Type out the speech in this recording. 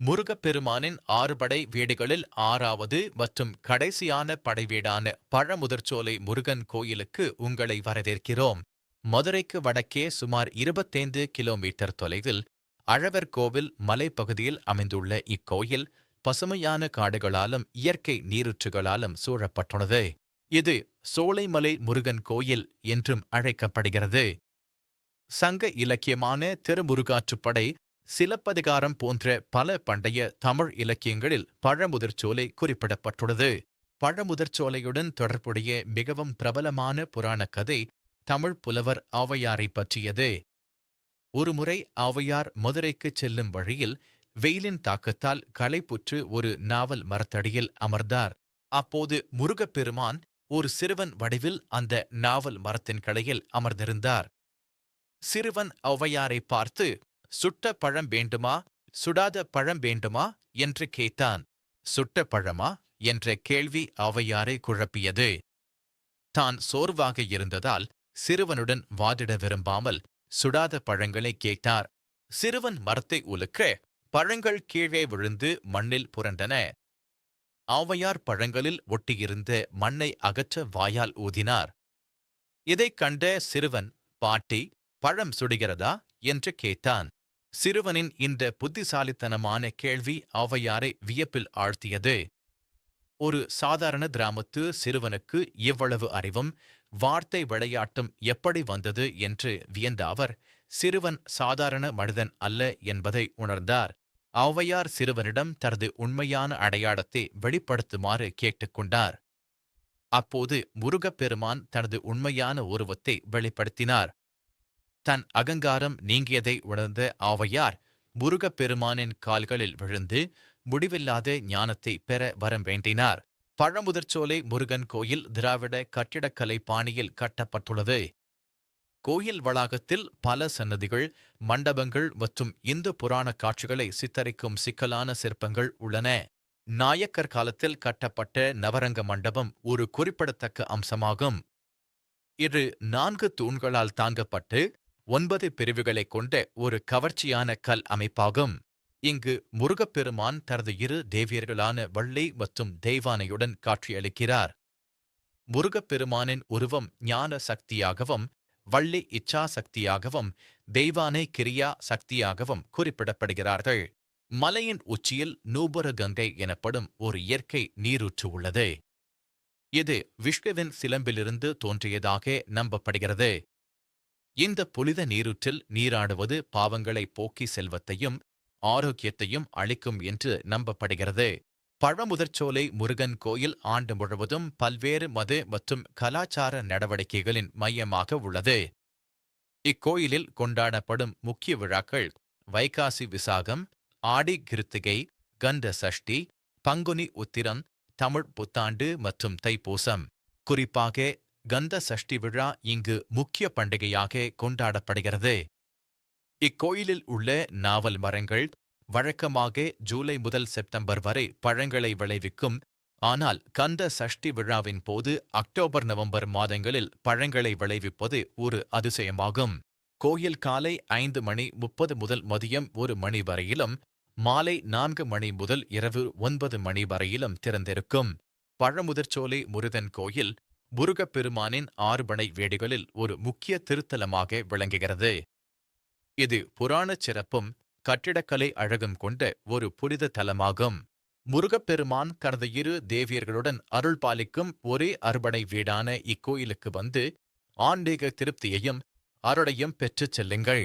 முருகப்பெருமானின் 6 படை வீடுகளில் 6வது மற்றும் கடைசியான படைவீடான பழமுதிர்ச்சோலை முருகன் கோயிலுக்கு உங்களை வரவேற்கிறோம். மதுரைக்கு வடக்கே சுமார் 25 கிலோமீட்டர் தொலைவில் அழகர்கோவில் மலைப்பகுதியில் அமைந்துள்ள இக்கோயில் பசுமையான காடுகளாலும் இயற்கை நீரூற்றுகளாலும் சூழப்பட்டுள்ளது. இது சோலைமலை முருகன் கோயில் என்றும் அழைக்கப்படுகிறது. சங்க இலக்கியமான திருமுருகாற்றுப்படை, சிலப்பதிகாரம் போன்ற பல பண்டைய தமிழ் இலக்கியங்களில் பழமுதிர்ச்சோலை குறிப்பிடப்பட்டுள்ளது. பழமுதிர்ச்சோலையுடன் தொடர்புடைய மிகவும் பிரபலமான புராணக் கதை தமிழ் புலவர் ஔவையாரை பற்றியது. ஒருமுறை ஔவையார் மதுரைக்குச் செல்லும் வழியில் வெயிலின் தாக்கத்தால் களைப்புற்று ஒரு நாவல் மரத்தடியில் அமர்ந்தார். அப்போது முருகப்பெருமான் ஒரு சிறுவன் வடிவில் அந்த நாவல் மரத்தின் கிளையில் அமர்ந்திருந்தார். சிறுவன் ஔவையாரை பார்த்து, சுட்ட பழம் வேண்டுமா, சுடாத பழம் வேண்டுமா என்று கேட்டான். சுட்ட பழமா என்ற கேள்வி ஔவையாரை குழப்பியது. தான் சோர்வாக இருந்ததால் சிறுவனுடன் வாதிட விரும்பாமல் சுடாத பழங்களை கேட்டார். சிறுவன் மரத்தை உலுக்க பழங்கள் கீழே விழுந்து மண்ணில் புரண்டன. ஔவையார் பழங்களில் ஒட்டியிருந்த மண்ணை அகற்ற வாயால் ஊதினார். இதைக் கண்ட சிறுவன், பாட்டி, பழம் சுடுகிறதா என்று கேட்டான். சிறுவனின் இந்த புத்திசாலித்தனமான கேள்வி ஔவையாரை வியப்பில் ஆழ்த்தியது. ஒரு சாதாரண கிராமத்து சிறுவனுக்கு இவ்வளவு அறிவும் வார்த்தை விளையாட்டும் எப்படி வந்தது என்று வியந்த அவர், சிறுவன் சாதாரண மனிதன் அல்ல என்பதை உணர்ந்தார். ஔவையார் சிறுவனிடம் தனது உண்மையான அடையாளத்தை வெளிப்படுத்துமாறு கேட்டுக்கொண்டார். அப்போது முருகப்பெருமான் தனது உண்மையான உருவத்தை வெளிப்படுத்தினார். தன் அகங்காரம் நீங்கியதை உணர்ந்த ஔவையார் முருகப்பெருமானின் கால்களில் விழுந்து முடிவில்லாத ஞானத்தை பெற வரம் வேண்டினார். பழமுதிர்ச்சோலை முருகன் கோயில் திராவிட கட்டிடக்கலை பாணியில் கட்டப்பட்டுள்ளது. கோயில் வளாகத்தில் பல சன்னதிகள், மண்டபங்கள் மற்றும் இந்து புராண காட்சிகளை சித்தரிக்கும் சிக்கலான சிற்பங்கள் உள்ளன. நாயக்கர் காலத்தில் கட்டப்பட்ட நவரங்க மண்டபம் ஒரு குறிப்பிடத்தக்க அம்சமாகும். இது 4 தூண்களால் தாங்கப்பட்டு 9 பிரிவுகளைக் கொண்ட ஒரு கவர்ச்சியான கல் அமைப்பாகும். இங்கு முருகப்பெருமான் தனது 2 தேவியர்களான வள்ளி மற்றும் தெய்வானையுடன் காட்சியளிக்கிறார். முருகப்பெருமானின் உருவம் ஞான சக்தியாகவும், வள்ளி இச்சா சக்தியாகவும், தெய்வானை கிரியா சக்தியாகவும் குறிப்பிடப்படுகிறார்கள். மலையின் உச்சியில் நூபுர கங்கை எனப்படும் ஒரு இயற்கை நீரூற்று உள்ளது. இது விஷ்ணுவின் சிலம்பிலிருந்து தோன்றியதாக நம்பப்படுகிறது. இந்த புனித நீரூற்றில் நீராடுவது பாவங்களை போக்கி செல்வத்தையும் ஆரோக்கியத்தையும் அளிக்கும் என்று நம்பப்படுகிறது. பழமுதிர்ச்சோலை முருகன் கோயில் ஆண்டு முழுவதும் பல்வேறு மத மற்றும் கலாச்சார நடவடிக்கைகளின் மையமாக உள்ளது. இக்கோயிலில் கொண்டாடப்படும் முக்கிய விழாக்கள் வைகாசி விசாகம், ஆடி கிருத்திகை, கந்த சஷ்டி, பங்குனி உத்திரம், தமிழ் புத்தாண்டு மற்றும் தைப்பூசம். குறிப்பாக கந்த சஷ்டி விழா இங்கு முக்கிய பண்டிகையாக கொண்டாடப்படுகிறது. இக்கோயிலில் உள்ள நாவல் மரங்கள் வழக்கமாக ஜூலை முதல் செப்டம்பர் வரை பழங்களை விளைவிக்கும். ஆனால் கந்த சஷ்டி விழாவின் போது அக்டோபர் நவம்பர் மாதங்களில் பழங்களை விளைவிப்பது ஒரு அதிசயமாகும். கோயில் காலை 5:30 முதல் மதியம் 1 மணி வரையிலும், மாலை 4 மணி முதல் இரவு 9 மணி வரையிலும் திறந்திருக்கும். பழமுதிர்ச்சோலை முருகன் கோயில் முருகப்பெருமானின் 6 படை வீடுகளில் ஒரு முக்கிய திருத்தலமாக விளங்குகிறது. இது புராணச் சிறப்பும் கட்டிடக்கலை அழகும் கொண்ட ஒரு புனித தலமாகும். முருகப்பெருமான் தனது 2 தேவியர்களுடன் அருள் பாலிக்கும் ஒரே அறுபடை வீடான இக்கோயிலுக்கு வந்து ஆன்மீக திருப்தியையும் அருளையும் பெற்றுச் செல்லுங்கள்.